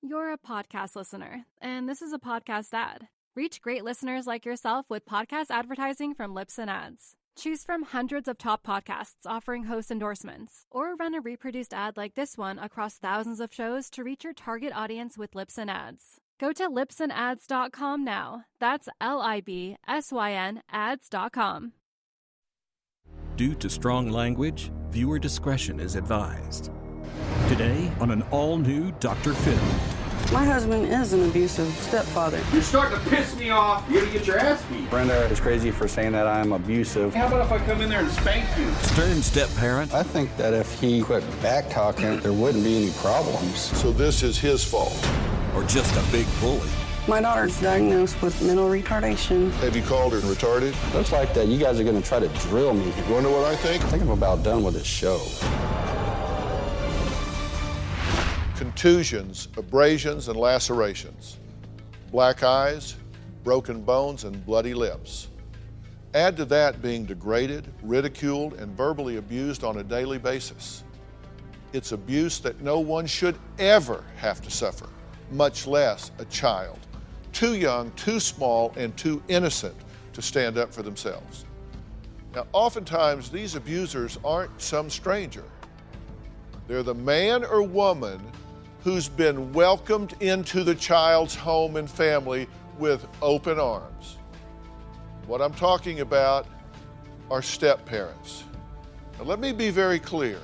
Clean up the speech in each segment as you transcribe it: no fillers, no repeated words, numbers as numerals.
You're a podcast listener, and this is a podcast ad. Reach great listeners like yourself with podcast advertising from Lips and Ads. Choose from hundreds of top podcasts offering host endorsements, or run a reproduced ad like this one across thousands of shows to reach your target audience with Lips and Ads. Go to lipsandads.com now. That's LIBSYN ads.com. Due to strong language, viewer discretion is advised. Today on an all-new Dr. Phil. My husband is an abusive stepfather. You're starting to piss me off. You're gonna get your ass beat. Brenda is crazy for saying that I'm abusive. How about if I come in there and spank you? Stern step-parent. I think that if he quit back-talking, there wouldn't be any problems. So this is his fault. Or just a big bully. My daughter's diagnosed with mental retardation. Have you called her retarded? Looks like that you guys are going to try to drill me. You wonder what I think? I think I'm about done with this show. Contusions, abrasions, and lacerations. Black eyes, broken bones, and bloody lips. Add to that being degraded, ridiculed, and verbally abused on a daily basis. It's abuse that no one should ever have to suffer, much less a child. Too young, too small, and too innocent to stand up for themselves. Now, oftentimes, these abusers aren't some stranger. They're the man or woman who's been welcomed into the child's home and family with open arms. What I'm talking about are step-parents. Now, let me be very clear.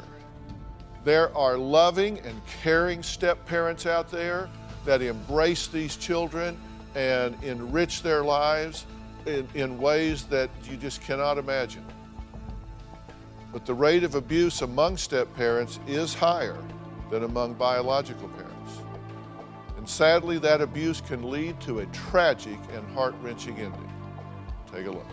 There are loving and caring step-parents out there that embrace these children and enrich their lives in ways that you just cannot imagine. But the rate of abuse among step-parents is higher than among biological parents. And sadly, that abuse can lead to a tragic and heart-wrenching ending. Take a look.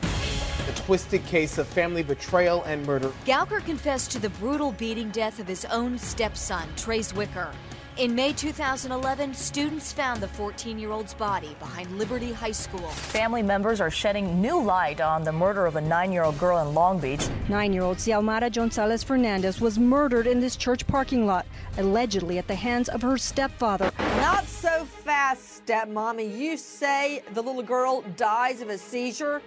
A twisted case of family betrayal and murder. Gowker confessed to the brutal beating death of his own stepson, Trace Wicker. In May 2011, students found the 14-year-old's body behind Liberty High School. Family members are shedding new light on the murder of a 9-year-old girl in Long Beach. 9-year-old Xiomara Gonzalez Fernandez was murdered in this church parking lot, allegedly at the hands of her stepfather. Not so fast, stepmommy. You say the little girl dies of a seizure?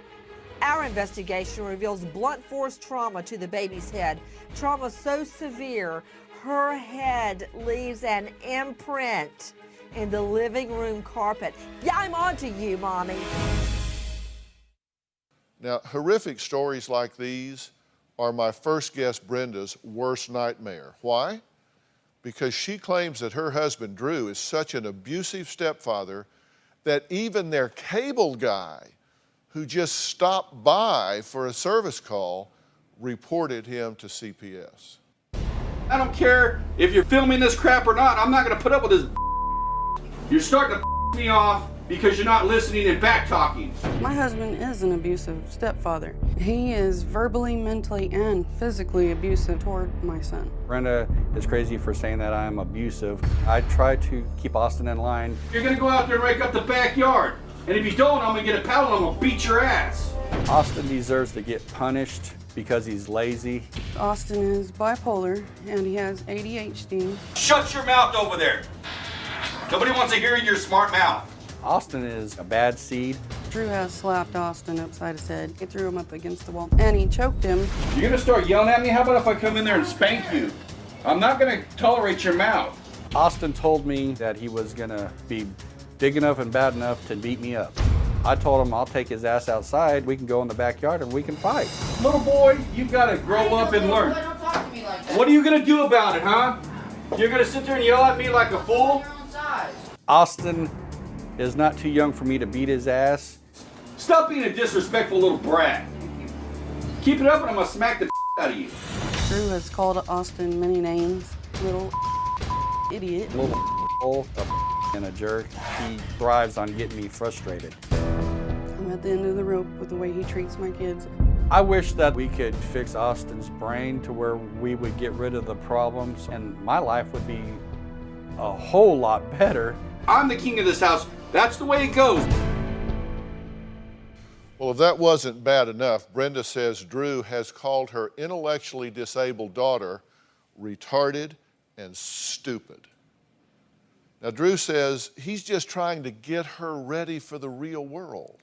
Our investigation reveals blunt force trauma to the baby's head. Trauma so severe, her head leaves an imprint in the living room carpet. Yeah, I'm on to you, Mommy. Now, horrific stories like these are my first guest Brenda's worst nightmare. Why? Because she claims that her husband, Drew, is such an abusive stepfather that even their cable guy, who just stopped by for a service call, reported him to CPS. I don't care if you're filming this crap or not. I'm not gonna put up with this. You're starting to me off because you're not listening and back talking. My husband is an abusive stepfather. He is verbally, mentally, and physically abusive toward my son. Brenda is crazy for saying that I'm abusive. I try to keep Austin in line. You're gonna go out there and rake up the backyard. And if you don't, I'm gonna get a paddle and I'm gonna beat your ass. Austin deserves to get punished because he's lazy. Austin is bipolar and he has ADHD. Shut your mouth over there. Nobody wants to hear your smart mouth. Austin is a bad seed. Drew has slapped Austin upside his head. He threw him up against the wall and he choked him. You're gonna start yelling at me? How about if I come in there and spank you? I'm not gonna tolerate your mouth. Austin told me that he was gonna be big enough and bad enough to beat me up. I told him I'll take his ass outside, we can go in the backyard and we can fight. Little boy, you've got to grow up and learn. Boy, don't talk to me like that. What are you going to do about it, huh? You're going to sit there and yell at me like a fool? Austin is not too young for me to beat his ass. Stop being a disrespectful little brat. Keep it up and I'm going to smack the out of you. Drew has called Austin many names. Little idiot. Little and a jerk. He thrives on getting me frustrated. I'm at the end of the rope with the way he treats my kids. I wish that we could fix Austin's brain to where we would get rid of the problems and my life would be a whole lot better. I'm the king of this house. That's the way it goes. Well, if that wasn't bad enough, Brenda says Drew has called her intellectually disabled daughter retarded and stupid. Now, Drew says he's just trying to get her ready for the real world.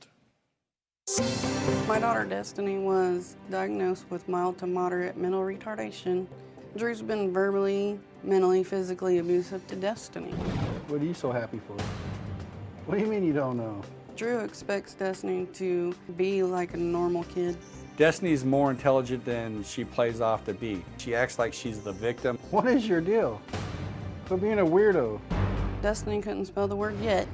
My daughter Destiny was diagnosed with mild to moderate mental retardation. Drew's been verbally, mentally, physically abusive to Destiny. What are you so happy for? What do you mean you don't know? Drew expects Destiny to be like a normal kid. Destiny's more intelligent than she plays off to be. She acts like she's the victim. What is your deal? For being a weirdo. Destiny couldn't spell the word yet,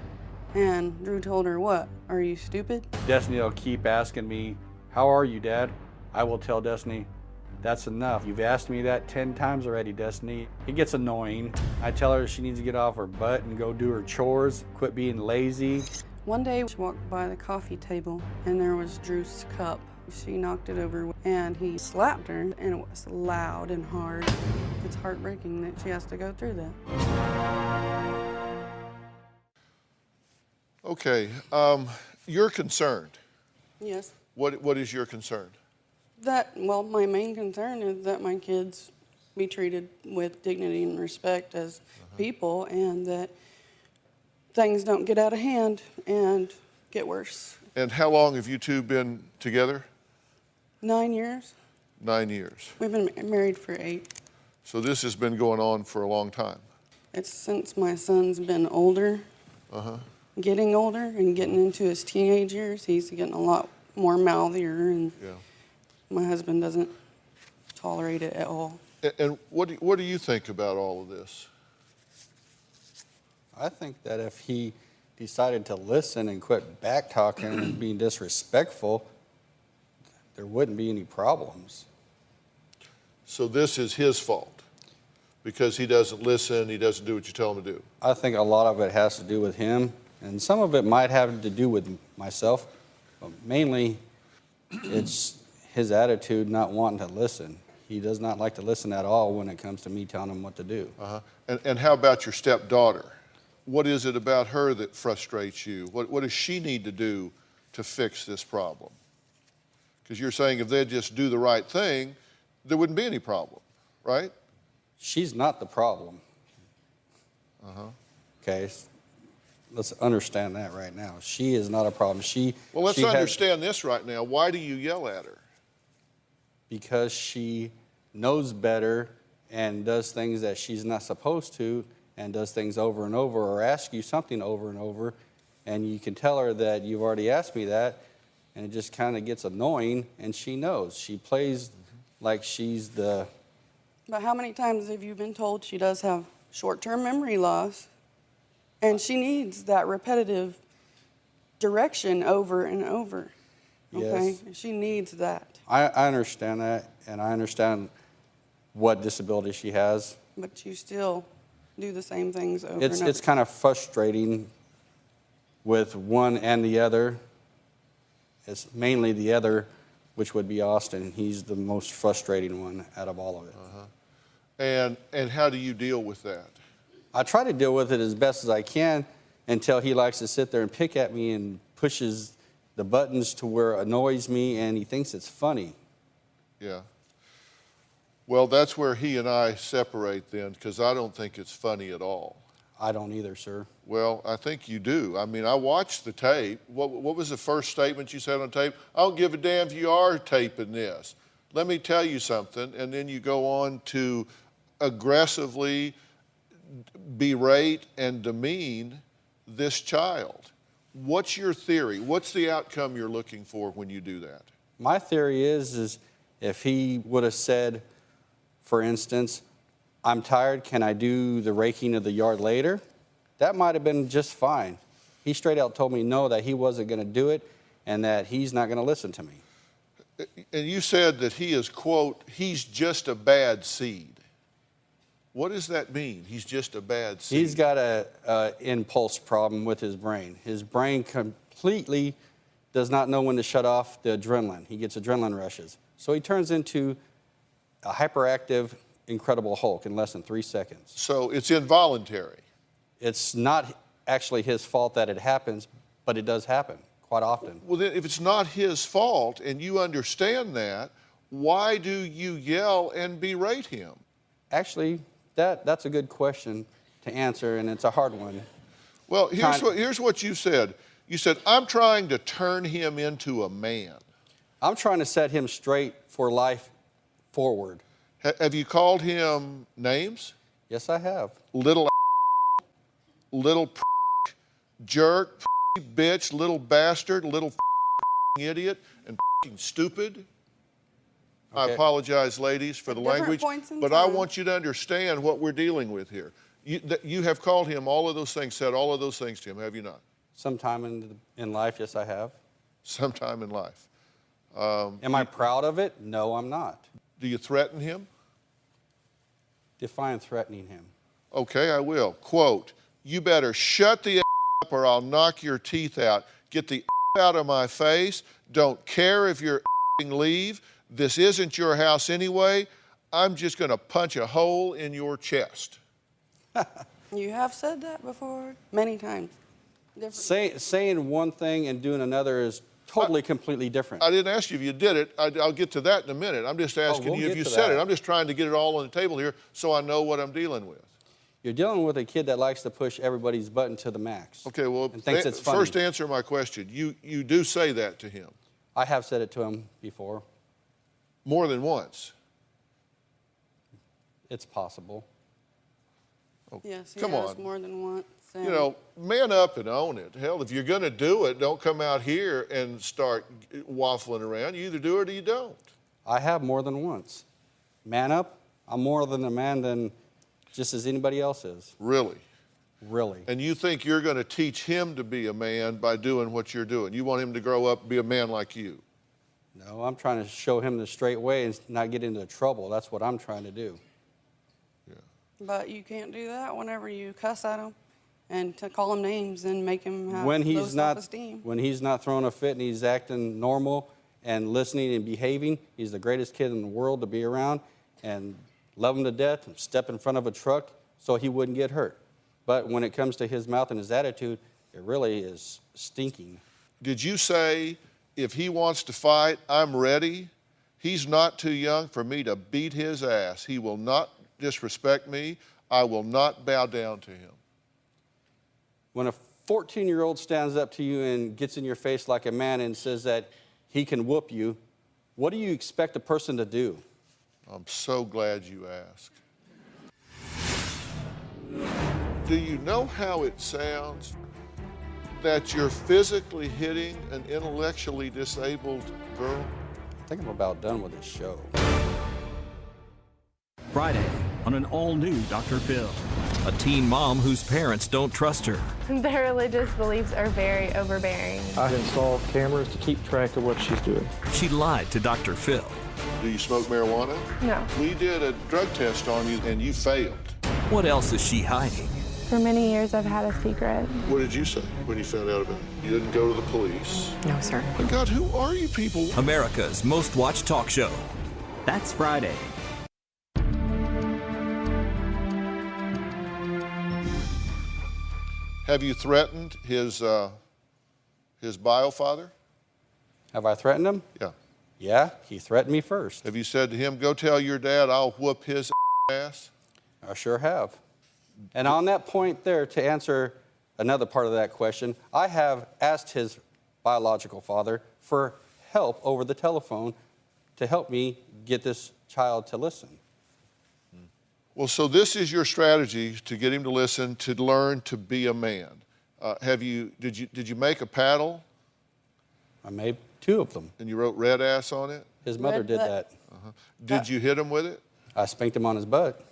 and Drew told her, "What, are you stupid?" Destiny will keep asking me, "How are you, Dad?" I will tell Destiny, "That's enough. You've asked me that 10 times already, Destiny." It gets annoying. I tell her she needs to get off her butt and go do her chores, quit being lazy. One day, she walked by the coffee table, and there was Drew's cup. She knocked it over, and he slapped her, and it was loud and hard. It's heartbreaking that she has to go through that. Okay, you're concerned. Yes. What is your concern? Well, my main concern is that my kids be treated with dignity and respect as people, and that things don't get out of hand and get worse. And how long have you two been together? 9 years. 9 years. We've been married for 8. So this has been going on for a long time. It's since my son's been older, getting older and getting into his teenage years. He's getting a lot more mouthier, and my husband doesn't tolerate it at all. And what do you think about all of this? I think that if he decided to listen and quit back-talking and being disrespectful, there wouldn't be any problems. So this is his fault because he doesn't listen, he doesn't do what you tell him to do. I think a lot of it has to do with him, and some of it might have to do with myself, but mainly it's his attitude not wanting to listen. He does not like to listen at all when it comes to me telling him what to do. And how about your stepdaughter? What is it about her that frustrates you? What does she need to do to fix this problem? Because you're saying if they'd just do the right thing, there wouldn't be any problem, right? She's not the problem. Okay, let's understand that right now. She is not a problem. Well, let's understand this right now. Why do you yell at her? Because she knows better and does things that she's not supposed to, and does things over and over, or asks you something over and over, and you can tell her that you've already asked me that, and it just kind of gets annoying, and she knows. She plays like she's the... But how many times have you been told she does have short-term memory loss, and she needs that repetitive direction over and over? Okay? Yes. She needs that. I understand that, and I understand what disability she has. But you still do the same things over and over. It's kind of frustrating with one and the other. It's mainly the other, which would be Austin. He's the most frustrating one out of all of it. And how do you deal with that? I try to deal with it as best as I can until he likes to sit there and pick at me and pushes the buttons to where it annoys me, and he thinks it's funny. Yeah. Well, that's where he and I separate then, because I don't think it's funny at all. I don't either, sir. Well, I think you do. I mean, I watched the tape. What was the first statement you said on tape? I don't give a damn if you are taping this. Let me tell you something. And then you go on to aggressively berate and demean this child. What's your theory? What's the outcome you're looking for when you do that? My theory is if he would have said, for instance, "I'm tired, can I do the raking of the yard later?" That might have been just fine. He straight out told me no, that he wasn't going to do it and that he's not going to listen to me. And you said that he is, quote, he's just a bad seed. What does that mean? He's just a bad seed. He's got a impulse problem with his brain. His brain completely does not know when to shut off the adrenaline. He gets adrenaline rushes. So he turns into a hyperactive, Incredible Hulk in less than 3 seconds. So it's involuntary. It's not actually his fault that it happens, but it does happen quite often. Well, then, if it's not his fault and you understand that, why do you yell and berate him? Actually, That's a good question to answer, and it's a hard one. Well, here's what you said. You said, I'm trying to turn him into a man. I'm trying to set him straight for life forward. Have you called him names? Yes, I have. Little jerk, bitch, little bastard, little idiot, and stupid. Okay. I apologize, ladies, for the language, but I want you to understand what we're dealing with here. You have called him all of those things, said all of those things to him, have you not? Sometime in life, yes, I have. Sometime in life. Am I proud of it? No, I'm not. Do you threaten him? Define threatening him. Okay, I will. Quote, you better shut the up or I'll knock your teeth out. Get the out of my face. Don't care if you're leave. This isn't your house anyway. I'm just going to punch a hole in your chest. You have said that before many times. Saying one thing and doing another is totally, completely different. I didn't ask you if you did it. I'll get to that in a minute. I'm just asking you if you said it. I'm just trying to get it all on the table here so I know what I'm dealing with. You're dealing with a kid that likes to push everybody's button to the max. Okay, well, and thinks it's funny. First answer my question. You do say that to him? I have said it to him before. More than once? It's possible. Okay. Yes, he Come has on. More than once. You know, man up and own it. Hell, if you're going to do it, don't come out here and start waffling around. You either do it or you don't. I have more than once. Man up. I'm more than a man than just as anybody else is. Really? Really. And you think you're going to teach him to be a man by doing what you're doing? You want him to grow up and be a man like you? No, I'm trying to show him the straight way and not get into trouble. That's what I'm trying to do. Yeah. But you can't do that whenever you cuss at him and to call him names and make him have low self-esteem. When he's not throwing a fit and he's acting normal and listening and behaving, he's the greatest kid in the world to be around and love him to death and step in front of a truck so he wouldn't get hurt. But when it comes to his mouth and his attitude, it really is stinking. Did you say, if he wants to fight, I'm ready? He's not too young for me to beat his ass. He will not disrespect me. I will not bow down to him. When a 14-year-old stands up to you and gets in your face like a man and says that he can whoop you, what do you expect a person to do? I'm so glad you asked. Do you know how it sounds that you're physically hitting an intellectually disabled girl? I think I'm about done with this show. Friday on an all-new Dr. Phil. A teen mom whose parents don't trust her. Their religious beliefs are very overbearing. I installed cameras to keep track of what she's doing. She lied to Dr. Phil. Do you smoke marijuana? No. We did a drug test on you and you failed. What else is she hiding? For many years, I've had a secret. What did you say when you found out about it? You didn't go to the police? No, sir. My God, who are you people? America's most watched talk show. That's Friday. Have you threatened his bio father? Have I threatened him? Yeah. Yeah, he threatened me first. Have you said to him, go tell your dad I'll whoop his ass? I sure have. And on that point there, to answer another part of that question, I have asked his biological father for help over the telephone to help me get this child to listen. Well, so this is your strategy to get him to listen, to learn to be a man. Did you make a paddle? I made 2 of them. And you wrote red ass on it? His mother did that. Did you hit him with it? I spanked him on his butt.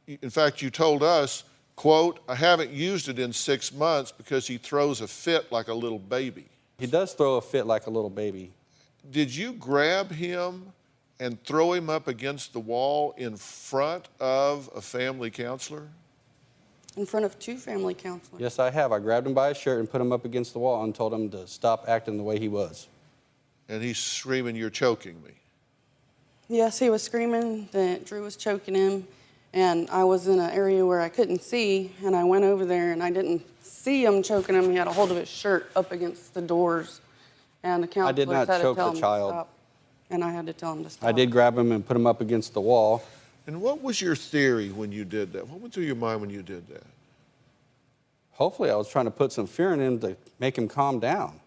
In fact, you told us, quote, I haven't used it in 6 months because he throws a fit like a little baby. He does throw a fit like a little baby. Did you grab him and throw him up against the wall in front of a family counselor? In front of 2 family counselors. Yes, I have. I grabbed him by his shirt and put him up against the wall and told him to stop acting the way he was. And he's screaming, you're choking me. Yes, he was screaming that Drew was choking him, and I was in an area where I couldn't see, and I went over there and I didn't see him choking him. He had a hold of his shirt up against the doors, and the counselor I did not had choke to tell the him child. to stop. And I had to tell him to stop. I did grab him and put him up against the wall, And what was your theory when you did that? What went through your mind when you did that? Hopefully I was trying to put some fear in him to make him calm down.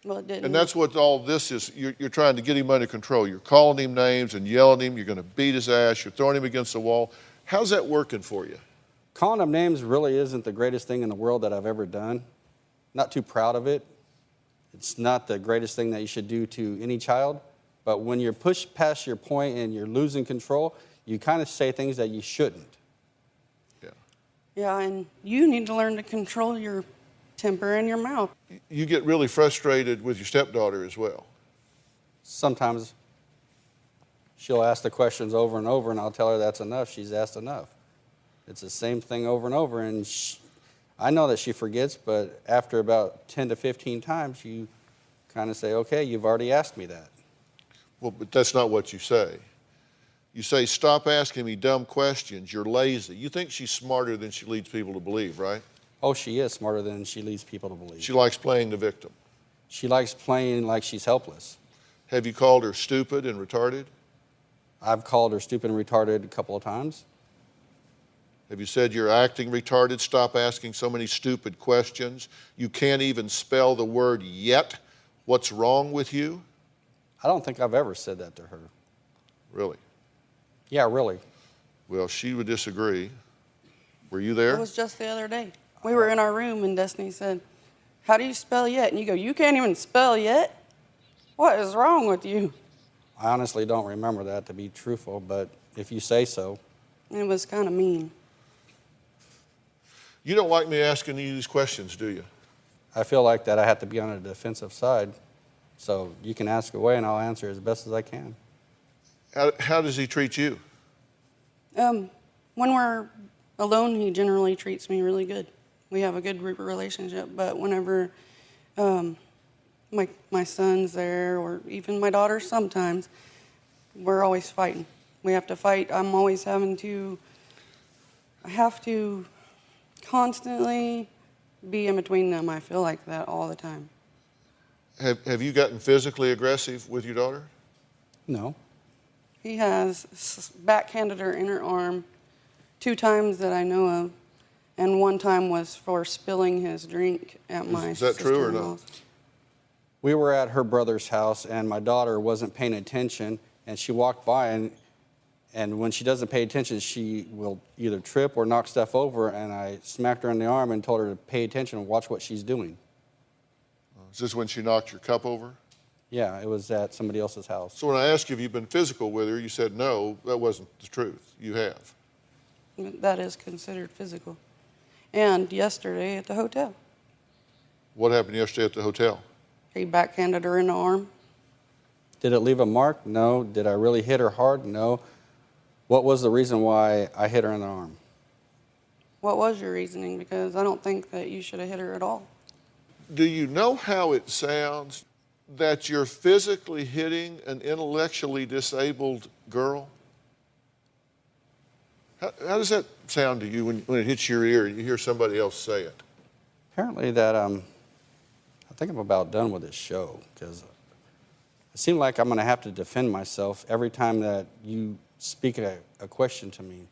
Well, it didn't. And that's what all this is. You're trying to get him under control. You're calling him names and yelling at him. You're going to beat his ass. You're throwing him against the wall. How's that working for you? Calling him names really isn't the greatest thing in the world that I've ever done. Not too proud of it. It's not the greatest thing that you should do to any child. But when you're pushed past your point and you're losing control, you kind of say things that you shouldn't. Yeah, and you need to learn to control your temper and your mouth. You get really frustrated with your stepdaughter as well. Sometimes she'll ask the questions over and over, and I'll tell her that's enough. She's asked enough. It's the same thing over and over, and I know that she forgets, but after about 10 to 15 times, you kind of say, okay, you've already asked me that. Well, but that's not what you say. You say, stop asking me dumb questions. You're lazy. You think she's smarter than she leads people to believe, right? Oh, she is smarter than she leads people to believe. She likes playing the victim. She likes playing like she's helpless. Have you called her stupid and retarded? I've called her stupid and retarded a couple of times. Have you said you're acting retarded? Stop asking so many stupid questions. You can't even spell the word yet. What's wrong with you? I don't think I've ever said that to her. Really? Yeah, really. Well, she would disagree. Were you there? It was just the other day. We were in our room and Destiny said, how do you spell yet? And you go, you can't even spell yet? What is wrong with you? I honestly don't remember that, to be truthful, but if you say so. It was kind of mean. You don't like me asking you these questions, do you? I feel like that I have to be on the defensive side. So you can ask away and I'll answer as best as I can. How does he treat you? When we're alone, he generally treats me really good. We have a good relationship, but whenever my son's there, or even my daughter sometimes, we're always fighting. We have to fight. I have to constantly be in between them. I feel like that all the time. Have you gotten physically aggressive with your daughter? No. He has backhanded her in her arm 2 times that I know of, and 1 time was for spilling his drink at my sister-in-law's. Is that true or not? We were at her brother's house, and my daughter wasn't paying attention, and she walked by, and when she doesn't pay attention, she will either trip or knock stuff over, and I smacked her in the arm and told her to pay attention and watch what she's doing. Is this when she knocked your cup over? Yeah, it was at somebody else's house. So when I asked you if you've been physical with her, you said no, that wasn't the truth. You have. That is considered physical. And yesterday at the hotel. What happened yesterday at the hotel? He backhanded her in the arm. Did it leave a mark? No. Did I really hit her hard? No. What was the reason why I hit her in the arm? What was your reasoning? Because I don't think that you should have hit her at all. Do you know how it sounds that you're physically hitting an intellectually disabled girl? How does that sound to you when it hits your ear and you hear somebody else say it? Apparently that I think I'm about done with this show, because it seems like I'm going to have to defend myself every time that you speak a question to me.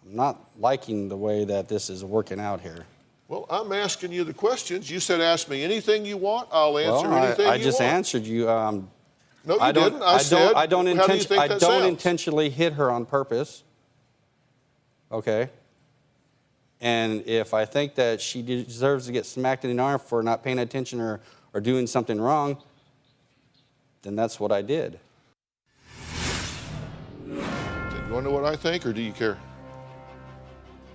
I'm not liking the way that this is working out here. Well, I'm asking you the questions. You said ask me anything you want. I'll answer anything you want. I just answered you. No, you didn't. I said, I don't how do you think that sounds? intentionally hit her on purpose. Okay. And if I think that she deserves to get smacked in the arm for not paying attention or doing something wrong, then that's what I did. Do you want to know what I think, or do you care?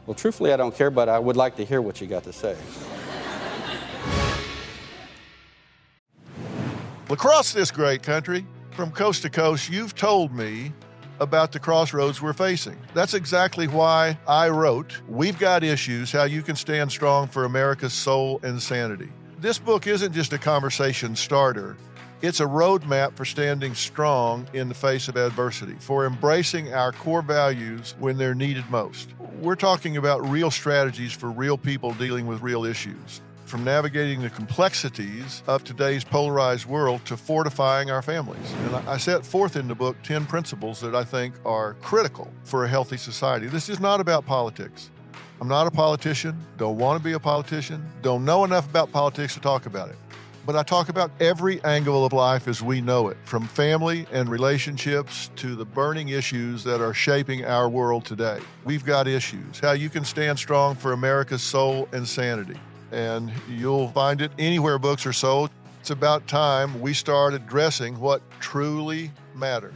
Well, truthfully, I don't care, but I would like to hear what you got to say. Across this great country, from coast to coast, you've told me about the crossroads we're facing. That's exactly why I wrote We've Got Issues, How You Can Stand Strong for America's Soul and Sanity. This book isn't just a conversation starter. It's a roadmap for standing strong in the face of adversity, for embracing our core values when they're needed most. We're talking about real strategies for real people dealing with real issues. from navigating the complexities of today's polarized world to fortifying our families. And I set forth in the book 10 principles that I think are critical for a healthy society. This is not about politics. I'm not a politician, don't want to be a politician, don't know enough about politics to talk about it. But I talk about every angle of life as we know it, from family and relationships to the burning issues that are shaping our world today. We've got issues, how you can stand strong for America's soul and sanity. And you'll find it anywhere books are sold. It's about time we start addressing what truly matters.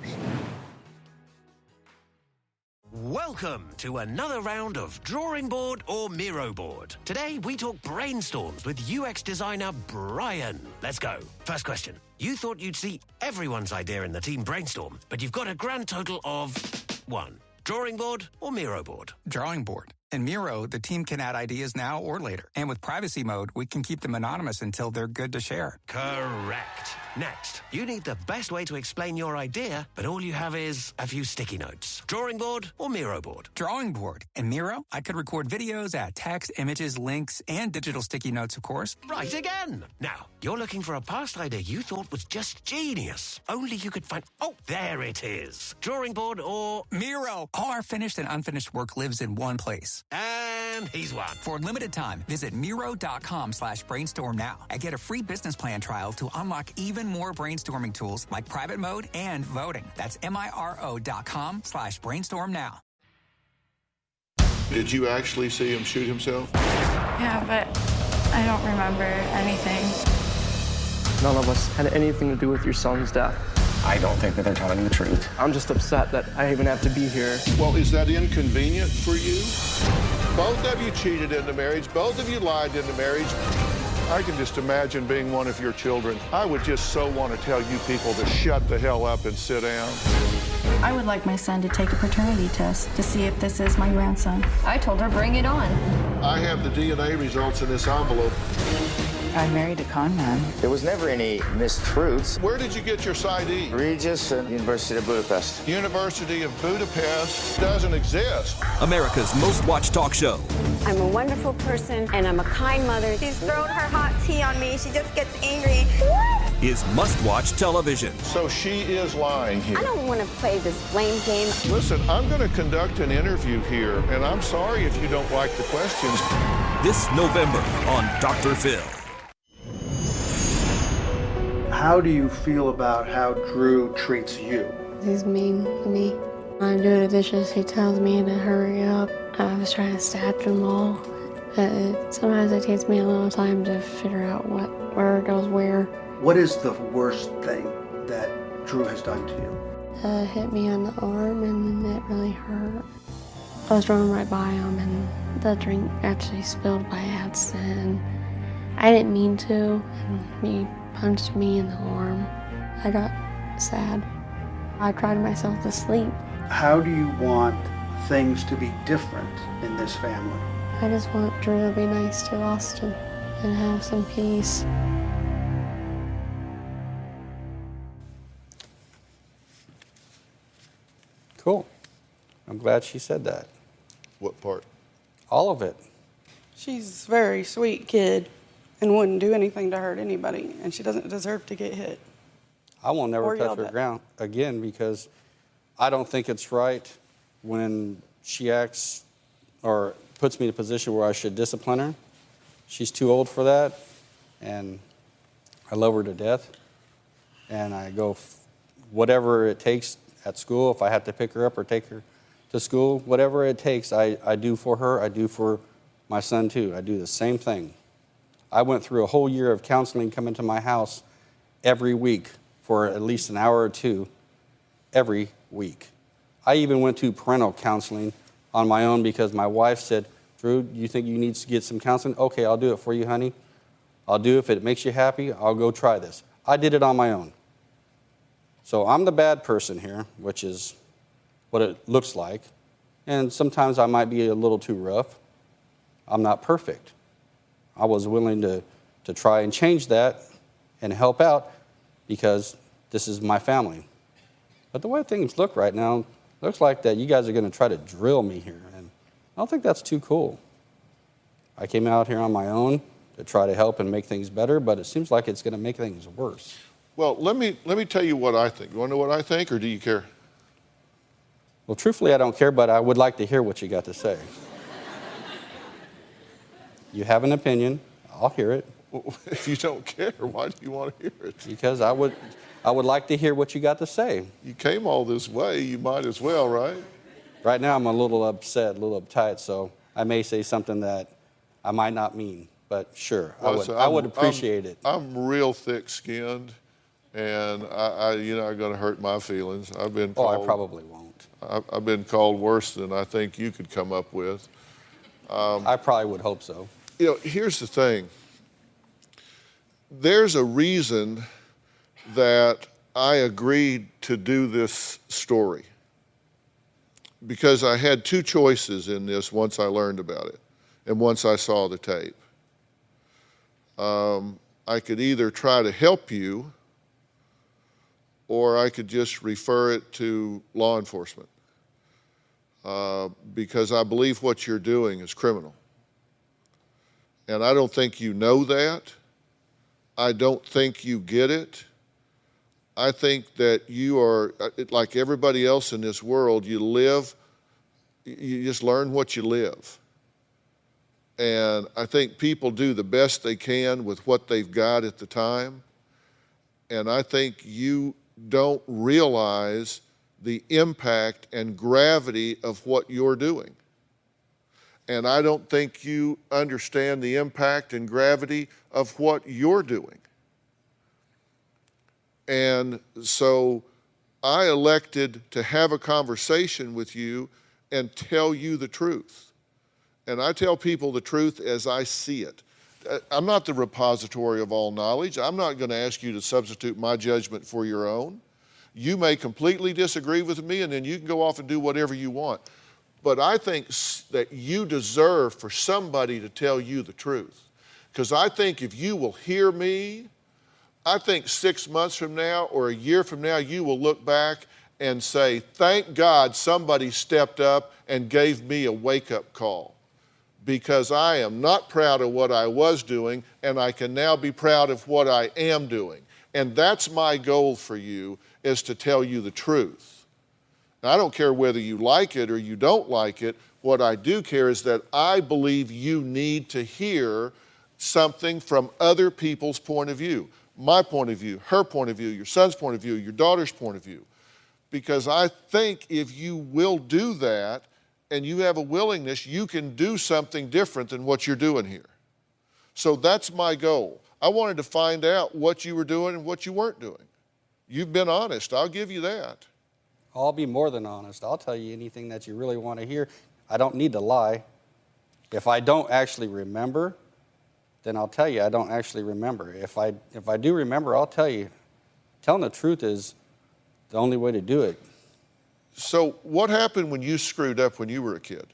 Welcome to another round of Drawing Board or Miro Board. Today we talk brainstorms with UX designer Brian. Let's go. First question. You thought you'd see everyone's idea in the team brainstorm, but you've got a grand total of 1. Drawing board or Miro board? Drawing board. In Miro, the team can add ideas now or later. And with privacy mode, we can keep them anonymous until they're good to share. Correct. Next, you need the best way to explain your idea, but all you have is a few sticky notes. Drawing board or Miro board? Drawing board. In Miro, I could record videos, add text, images, links, and digital sticky notes, of course. Right again. Now, you're looking for a past idea you thought was just genius. Only you could find... Oh, there it is. Drawing board or... Miro. All our finished and unfinished work lives in one place. And he's won. For a limited time, visit Miro.com/brainstorm now and get a free business plan trial to unlock even more brainstorming tools like private mode and voting. That's Miro.com/brainstorm now. Did you actually see him shoot himself? Yeah, but I don't remember anything. None of us had anything to do with your son's death. I don't think that they're telling the truth. I'm just upset that I even have to be here. Well, is that inconvenient for you? Both of you cheated in the marriage. Both of you lied in the marriage. I can just imagine being one of your children. I would just so want to tell you people to shut the hell up and sit down. I would like my son to take a paternity test to see if this is my grandson. I told her, bring it on. I have the DNA results in this envelope. I married a con man. There was never any mistruths. Where did you get your PsyD? Regis and University of Budapest. University of Budapest doesn't exist. America's most watched talk show. I'm a wonderful person, and I'm a kind mother. She's thrown her hot tea on me. She just gets angry. What? Is must-watch television. So she is lying here. I don't want to play this blame game. Listen, I'm going to conduct an interview here, and I'm sorry if you don't like the questions. This November on Dr. Phil. How do you feel about how Drew treats you? He's mean to me. I'm doing the dishes, he tells me to hurry up. I was trying to stab them all. Sometimes it takes me a little time to figure out where goes where. What is the worst thing that Drew has done to you? Hit me on the arm and it really hurt. I was running right by him and the drink actually spilled by accident. I didn't mean to, and he punched me in the arm. I got sad. I cried myself to sleep. How do you want things to be different in this family? I just want Drew to be nice to Austin and have some peace. Cool. I'm glad she said that. What part? All of it. She's a very sweet kid and wouldn't do anything to hurt anybody, and she doesn't deserve to get hit. I won't never Or touch yelled her at. ground again because I don't think it's right when she acts or puts me in a position where I should discipline her. She's too old for that, and I love her to death. And I go whatever it takes at school. If I have to pick her up or take her to school, whatever it takes, I do for her. I do for my son, too. I do the same thing. I went through a whole year of counseling coming to my house every week for at least an hour or two every week. I even went to parental counseling on my own because my wife said, Drew, you think you need to get some counseling? Okay, I'll do it for you, honey. I'll do it. If it makes you happy, I'll go try this. I did it on my own. So I'm the bad person here, which is what it looks like. And sometimes I might be a little too rough. I'm not perfect. I was willing to try and change that and help out because this is my family. But the way things look right now, looks like that you guys are going to try to drill me here. And I don't think that's too cool. I came out here on my own, to try to help and make things better, but it seems like it's going to make things worse. Well, let me tell you what I think. You want to know what I think, or do you care? Well, truthfully, I don't care, but I would like to hear what you got to say. You have an opinion. I'll hear it. Well, if you don't care, why do you want to hear it? Because I would like to hear what you got to say. You came all this way, you might as well, right? Right now, I'm a little upset, a little uptight, so I may say something that I might not mean, but sure, Well, I would appreciate it. I'm real thick-skinned, and I'm going to hurt my feelings. I've been called, I probably won't. I've been called worse than I think you could come up with. I probably would hope so. You know, here's the thing. There's a reason that I agreed to do this story, because I had two choices in this once I learned about it and once I saw the tape. I could either try to help you, or I could just refer it to law enforcement, because I believe what you're doing is criminal. And I don't think you know that. I don't think you get it. I think that you are, like everybody else in this world, you just learn what you live. And I think people do the best they can with what they've got at the time. And I think you don't realize the impact and gravity of what you're doing. And I don't think you understand the impact and gravity of what you're doing. And so I elected to have a conversation with you and tell you the truth. And I tell people the truth as I see it. I'm not the repository of all knowledge. I'm not going to ask you to substitute my judgment for your own. You may completely disagree with me, and then you can go off and do whatever you want. But I think that you deserve for somebody to tell you the truth. Because I think if you will hear me, I think 6 months from now or a year from now, you will look back and say, thank God somebody stepped up and gave me a wake-up call. Because I am not proud of what I was doing, and I can now be proud of what I am doing. And that's my goal for you, is to tell you the truth. Now, I don't care whether you like it or you don't like it. What I do care is that I believe you need to hear something from other people's point of view. My point of view, her point of view, your son's point of view, your daughter's point of view. Because I think if you will do that and you have a willingness, you can do something different than what you're doing here. So that's my goal. I wanted to find out what you were doing and what you weren't doing. You've been honest, I'll give you that. I'll be more than honest. I'll tell you anything that you really want to hear. I don't need to lie. If I don't actually remember, then I'll tell you I don't actually remember. If I do remember, I'll tell you. Telling the truth is the only way to do it. So what happened when you screwed up when you were a kid?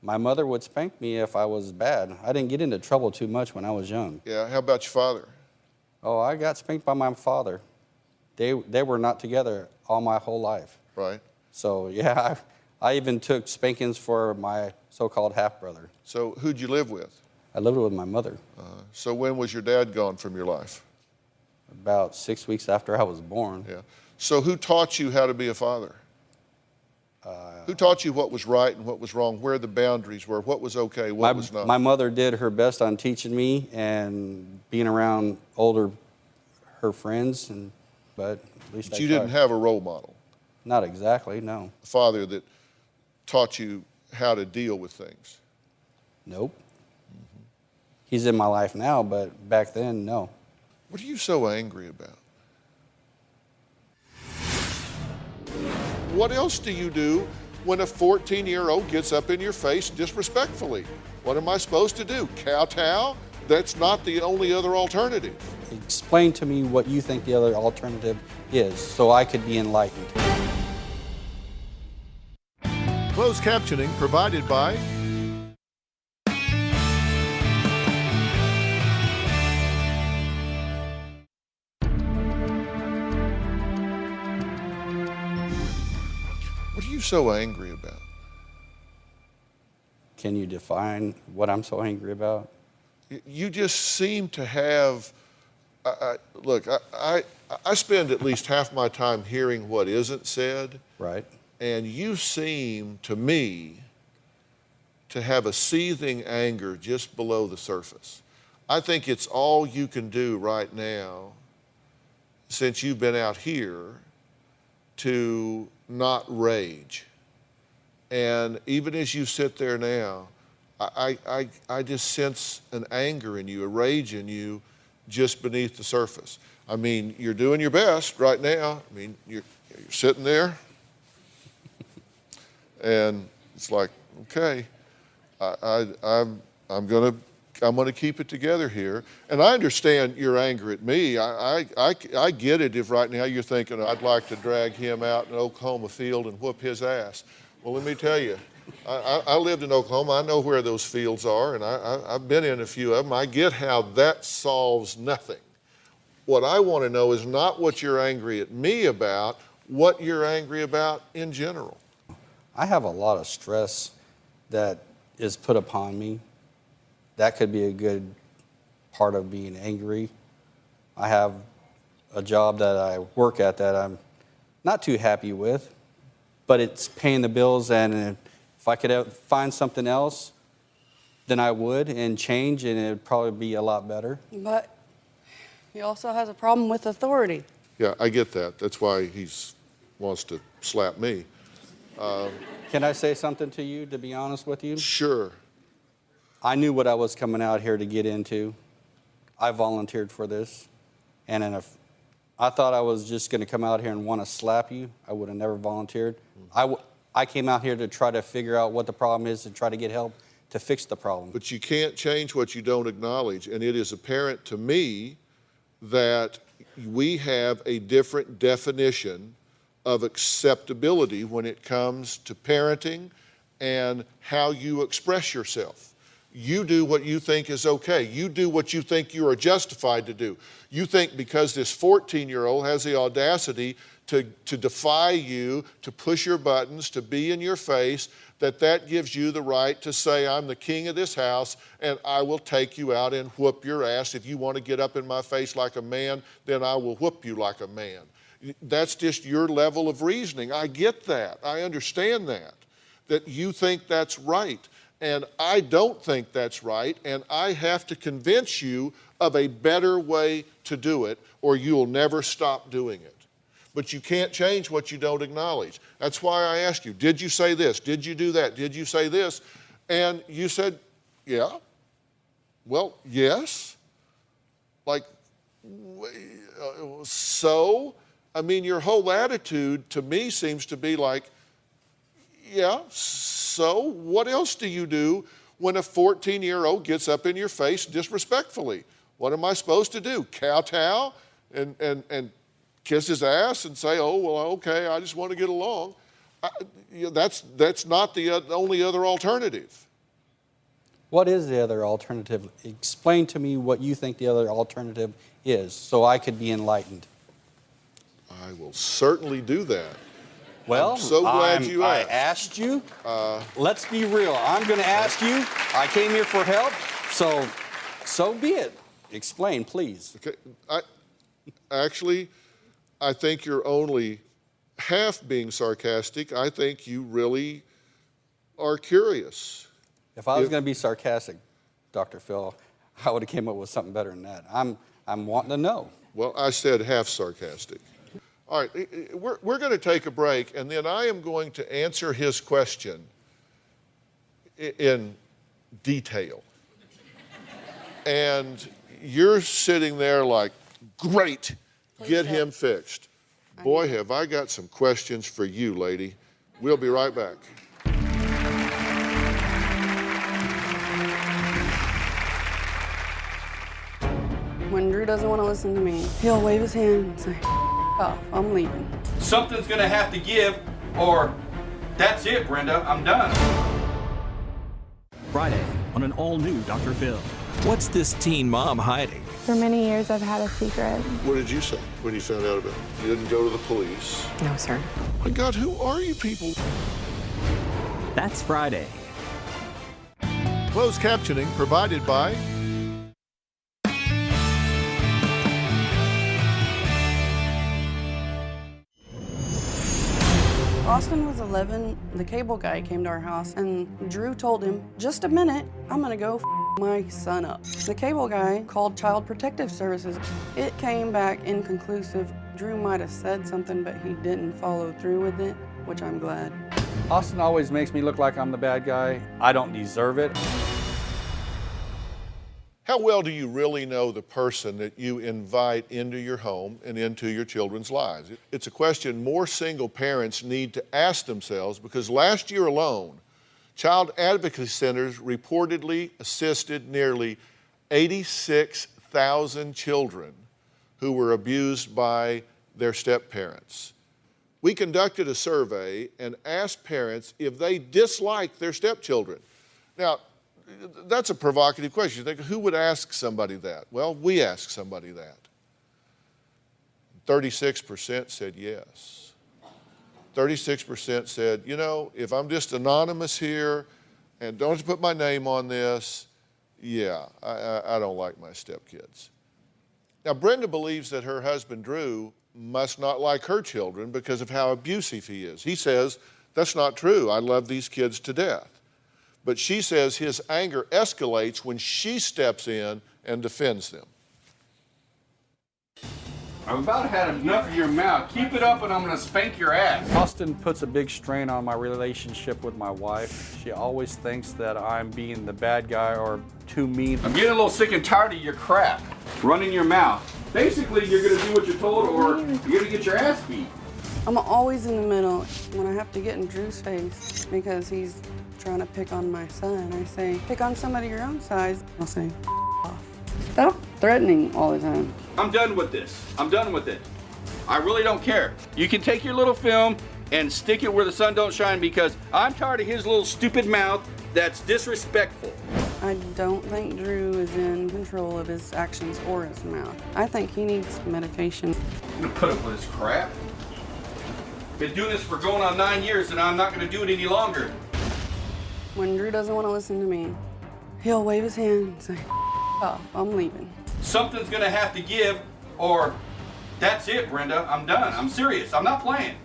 My mother would spank me if I was bad. I didn't get into trouble too much when I was young. Yeah, how about your father? Oh, I got spanked by my father. They were not together all my whole life. Right. So, yeah, I even took spankings for my so-called half-brother. So who'd you live with? I lived with my mother. So when was your dad gone from your life? About 6 weeks after I was born. Yeah. So who taught you how to be a father? Who taught you what was right and what was wrong, where the boundaries were, what was okay, what was not? My mother did her best on teaching me and being around her friends, but at least But you didn't have a role model? Not exactly, no. A father that taught you how to deal with things? Nope. Mm-hmm. He's in my life now, but back then, no. What are you so angry about? What else do you do when a 14-year-old gets up in your face disrespectfully? What am I supposed to do? Kowtow? That's not the only other alternative. Explain to me what you think the other alternative is, so I could be enlightened. Closed captioning provided by What are you so angry about? Can you define what I'm so angry about? You just seem to have, look, I spend at least half my time hearing what isn't said. Right. And you seem to me to have a seething anger just below the surface. I think it's all you can do right now, since you've been out here, to not rage. And even as you sit there now, I just sense an anger in you, a rage in you, just beneath the surface. I mean, you're doing your best right now. I mean, you're sitting there, and it's like, okay, I'm gonna keep it together here. And I understand your anger at me. I get it if right now you're thinking, I'd like to drag him out in an Oklahoma field and whoop his ass. Well, let me tell you, I lived in Oklahoma. I know where those fields are, and I've been in a few of them. I get how that solves nothing. What I want to know is not what you're angry at me about, what you're angry about in general. I have a lot of stress that is put upon me. That could be a good part of being angry. I have a job that I work at that I'm not too happy with, but it's paying the bills, and if I could find something else, then I would, and change, and it would probably be a lot better. But he also has a problem with authority. Yeah, I get that. That's why he wants to slap me. Can I say something to you, to be honest with you? Sure. I knew what I was coming out here to get into. I volunteered for this. And if I thought I was just going to come out here and want to slap you, I would have never volunteered. I came out here to try to figure out what the problem is and try to get help to fix the problem. But you can't change what you don't acknowledge. And it is apparent to me that we have a different definition of acceptability when it comes to parenting and how you express yourself. You do what you think is okay. You do what you think you are justified to do. You think because this 14-year-old has the audacity to defy you, to push your buttons, to be in your face, that gives you the right to say, I'm the king of this house, and I will take you out and whoop your ass. If you want to get up in my face like a man, then I will whoop you like a man. That's just your level of reasoning. I get that. I understand that you think that's right. And I don't think that's right, and I have to convince you of a better way to do it, or you'll never stop doing it. But you can't change what you don't acknowledge. That's why I asked you, did you say this? Did you do that? Did you say this? And you said, yeah. Well, yes. Like, so? I mean, your whole attitude to me seems to be like, yeah, so what else do you do when a 14-year-old gets up in your face disrespectfully? What am I supposed to do? Kowtow and kiss his ass and say, oh, well, okay, I just want to get along? That's not the only other alternative. What is the other alternative? Explain to me what you think the other alternative is so I could be enlightened. I will certainly do that. Well, I'm so glad you asked. I asked you. Let's be real. I'm going to ask you. I came here for help, so be it. Explain, please. Okay. I think you're only half being sarcastic. I think you really are curious. If I was going to be sarcastic, Dr. Phil, I would have came up with something better than that. I'm wanting to know. Well, I said half sarcastic. All right, we're going to take a break, and then I am going to answer his question in detail. And you're sitting there like, great, get him fixed. Boy, have I got some questions for you, lady. We'll be right back. When Drew doesn't want to listen to me, he'll wave his hand and say, off, I'm leaving. Something's gonna have to give, or that's it, Brenda, I'm done. Friday on an all-new Dr. Phil. What's this teen mom hiding? For many years, I've had a secret. What did you say when you found out about it? You didn't go to the police? No, sir. My God, who are you people? That's Friday. Closed captioning provided by Austin was 11, the cable guy came to our house and Drew told him, just a minute, I'm gonna go my son up. The cable guy called Child Protective Services. It came back inconclusive. Drew might have said something, but he didn't follow through with it, which I'm glad. Austin always makes me look like I'm the bad guy. I don't deserve it. How well do you really know the person that you invite into your home and into your children's lives? It's a question more single parents need to ask themselves, because last year alone, child advocacy centers reportedly assisted nearly 86,000 children who were abused by their step-parents. We conducted a survey and asked parents if they disliked their stepchildren. Now, that's a provocative question. You think, who would ask somebody that? Well, we asked somebody that. 36% said yes. 36% said, you know, if I'm just anonymous here and don't put my name on this, yeah, I don't like my stepkids. Now, Brenda believes that her husband, Drew, must not like her children because of how abusive he is. He says, that's not true. I love these kids to death. But she says his anger escalates when she steps in and defends them. I've about had enough of your mouth. Keep it up and I'm gonna spank your ass. Austin puts a big strain on my relationship with my wife. She always thinks that I'm being the bad guy or too mean. I'm getting a little sick and tired of your crap. Running your mouth. Basically, you're gonna do what you're told or you're gonna get your ass beat. I'm always in the middle when I have to get in Drew's face because he's trying to pick on my son. I say, pick on somebody your own size. I'll say, off. Stop threatening all the time. I'm done with this. I'm done with it. I really don't care. You can take your little film and stick it where the sun don't shine because I'm tired of his little stupid mouth that's disrespectful. I don't think Drew is in control of his actions or his mouth. I think he needs medication. I'm gonna put up with this crap. Been doing this for going on 9 years and I'm not gonna do it any longer. When Drew doesn't want to listen to me, he'll wave his hand and say, off, I'm leaving. Something's gonna have to give or that's it, Brenda. I'm done. I'm serious. I'm not playing.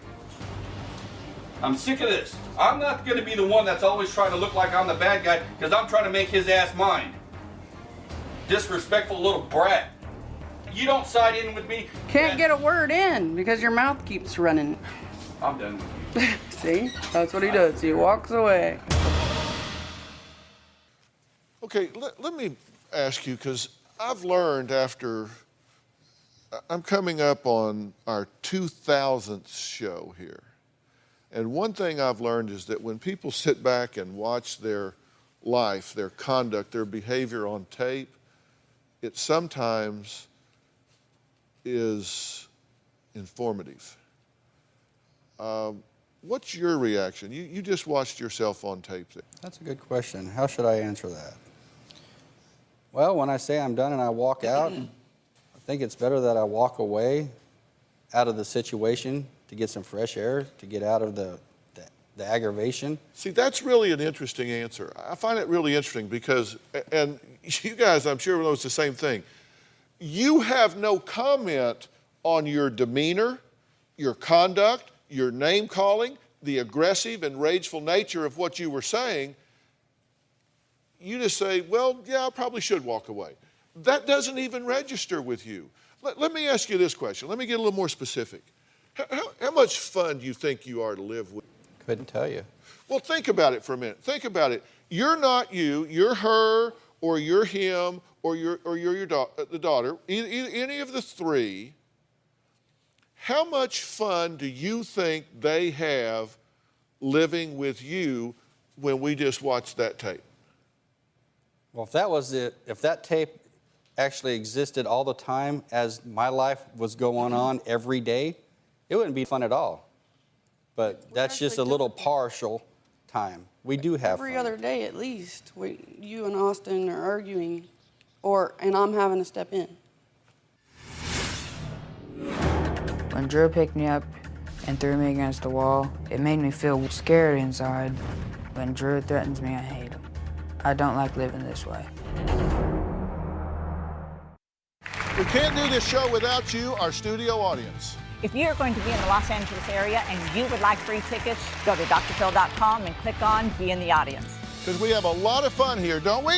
I'm sick of this. I'm not gonna be the one that's always trying to look like I'm the bad guy because I'm trying to make his ass mine. Disrespectful little brat. You don't side in with me. Can't get a word in because your mouth keeps running. I'm done with you. See? That's what he does. He walks away. Okay, let me ask you, because I've learned I'm coming up on our 2000th show here. And one thing I've learned is that when people sit back and watch their life, their conduct, their behavior on tape, it sometimes is informative. What's your reaction? You just watched yourself on tape. That's a good question. How should I answer that? Well, when I say I'm done and I walk out, I think it's better that I walk away out of the situation to get some fresh air, to get out of the aggravation. See, that's really an interesting answer. I find it really interesting because, and you guys, I'm sure know it's the same thing. You have no comment on your demeanor, your conduct, your name calling, the aggressive and rageful nature of what you were saying. You just say, well, yeah, I probably should walk away. That doesn't even register with you. Let me ask you this question. Let me get a little more specific. How much fun do you think you are to live with? Couldn't tell you. Well, think about it for a minute. Think about it. You're not you. You're her, or you're him, or you're the daughter. Any of the three. How much fun do you think they have living with you when we just watch that tape? Well, if that was it, if that tape actually existed all the time as my life was going on every day, it wouldn't be fun at all. But that's just a little partial time. We do have every fun. other day at least. You and Austin are arguing, and I'm having to step in. When Drew picked me up and threw me against the wall, it made me feel scared inside. When Drew threatens me, I hate him. I don't like living this way. We can't do this show without you, our studio audience. If you are going to be in the Los Angeles area and you would like free tickets, go to drphil.com and click on Be in the Audience. Because we have a lot of fun here, don't we? Or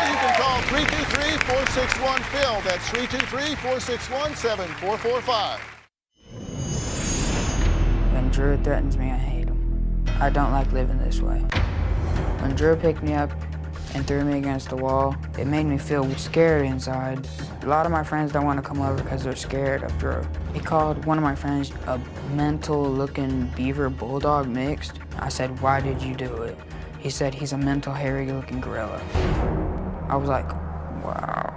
you can call 323-461-PHIL. That's 323-461-7445. When Drew threatens me, I hate him. I don't like living this way. When Drew picked me up and threw me against the wall, it made me feel scared inside. A lot of my friends don't want to come over because they're scared of Drew. He called one of my friends a mental-looking beaver bulldog mixed. I said, "Why did you do it?" He said, "He's a mental, hairy-looking gorilla." I was like, wow.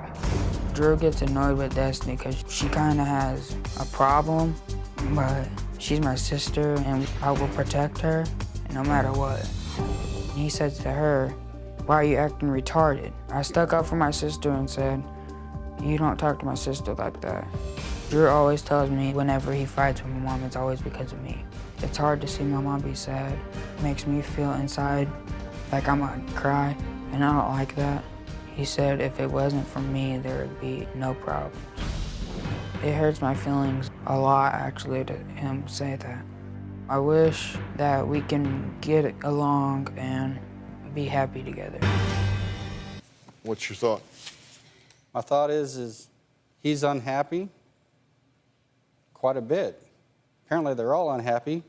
Drew gets annoyed with Destiny because she kind of has a problem, but she's my sister and I will protect her no matter what. He says to her, "Why are you acting retarded?" I stuck up for my sister and said, "You don't talk to my sister like that." Drew always tells me whenever he fights with my mom, it's always because of me. It's hard to see my mom be sad. It makes me feel inside like I'm gonna cry, and I don't like that. He said if it wasn't for me, there would be no problems. It hurts my feelings a lot, actually, to him say that. I wish that we can get along and be happy together. What's your thought? My thought is he's unhappy quite a bit. Apparently they're all unhappy,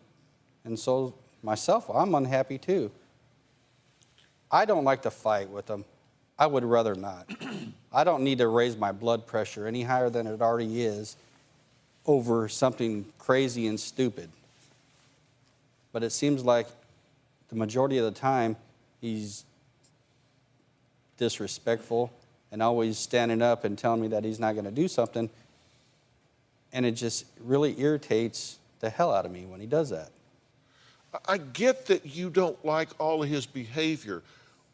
and so myself, I'm unhappy too. I don't like to fight with them. I would rather not. I don't need to raise my blood pressure any higher than it already is over something crazy and stupid. But it seems like the majority of the time he's disrespectful and always standing up and telling me that he's not going to do something. And it just really irritates the hell out of me when he does that. I get that you don't like all of his behavior.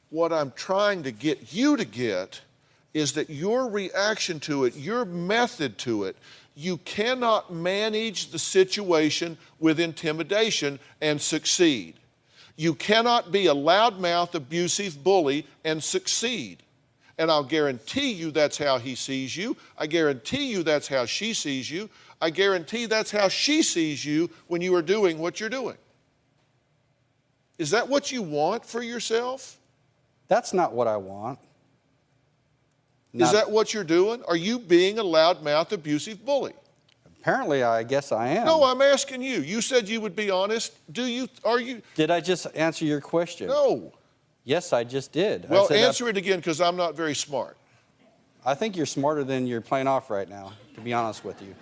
What I'm trying to get you to get is that your reaction to it, your method to it, you cannot manage the situation with intimidation and succeed. You cannot be a loudmouth, abusive bully and succeed. And I'll guarantee you that's how he sees you. I guarantee you that's how she sees you. I guarantee that's how she sees you when you are doing what you're doing. Is that what you want for yourself? That's not what I want. Is that what you're doing? Are you being a loudmouth, abusive bully? Apparently, I guess I am. No, I'm asking you. You said you would be honest. Are you? Did I just answer your question? No. Yes, I just did. Well, answer it again, because I'm not very smart. I think you're smarter than you're playing off right now, to be honest with you.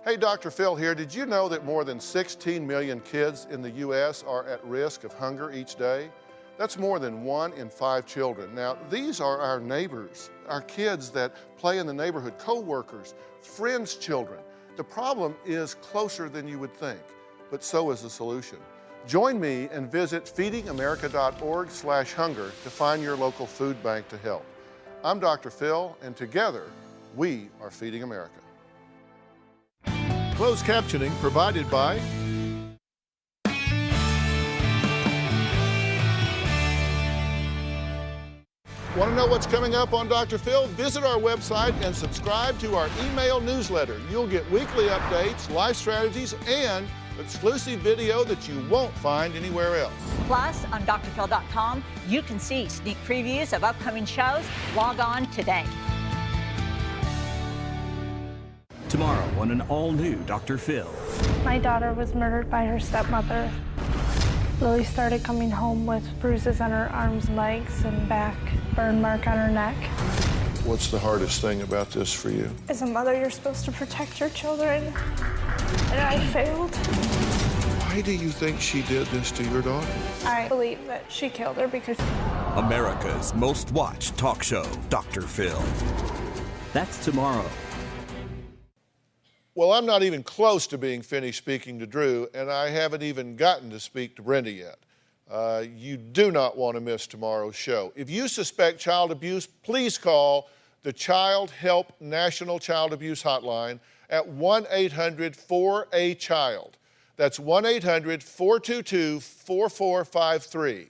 Hey, Dr. Phil here. Did you know that more than 16 million kids in the U.S. are at risk of hunger each day? That's more than 1 in 5 children. Now, these are our neighbors, our kids that play in the neighborhood, co-workers, friends' children. The problem is closer than you would think, but so is the solution. Join me and visit feedingamerica.org/hunger to find your local food bank to help. I'm Dr. Phil, and together, we are Feeding America. Closed captioning provided by Want to know what's coming up on Dr. Phil? Visit our website and subscribe to our email newsletter. You'll get weekly updates, life strategies, and exclusive video that you won't find anywhere else. Plus, on drphil.com, you can see sneak previews of upcoming shows. Log on today. Tomorrow on an all-new Dr. Phil. My daughter was murdered by her stepmother. Lily started coming home with bruises on her arms, legs, and back, burn mark on her neck. What's the hardest thing about this for you? As a mother, you're supposed to protect your children, and I failed. Why do you think she did this to your daughter? I believe that she killed her because... America's most watched talk show, Dr. Phil. That's tomorrow. Well, I'm not even close to being finished speaking to Drew, and I haven't even gotten to speak to Brenda yet. You do not want to miss tomorrow's show. If you suspect child abuse, please call the Child Help National Child Abuse Hotline at 1-800-4A-CHILD. That's 1-800-422-4453.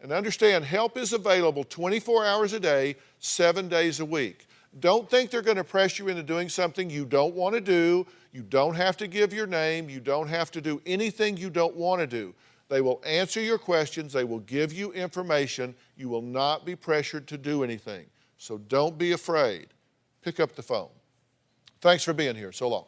And understand, help is available 24 hours a day, 7 days a week. Don't think they're going to press you into doing something you don't want to do. You don't have to give your name. You don't have to do anything you don't want to do. They will answer your questions. They will give you information. You will not be pressured to do anything. So don't be afraid. Pick up the phone. Thanks for being here. So long.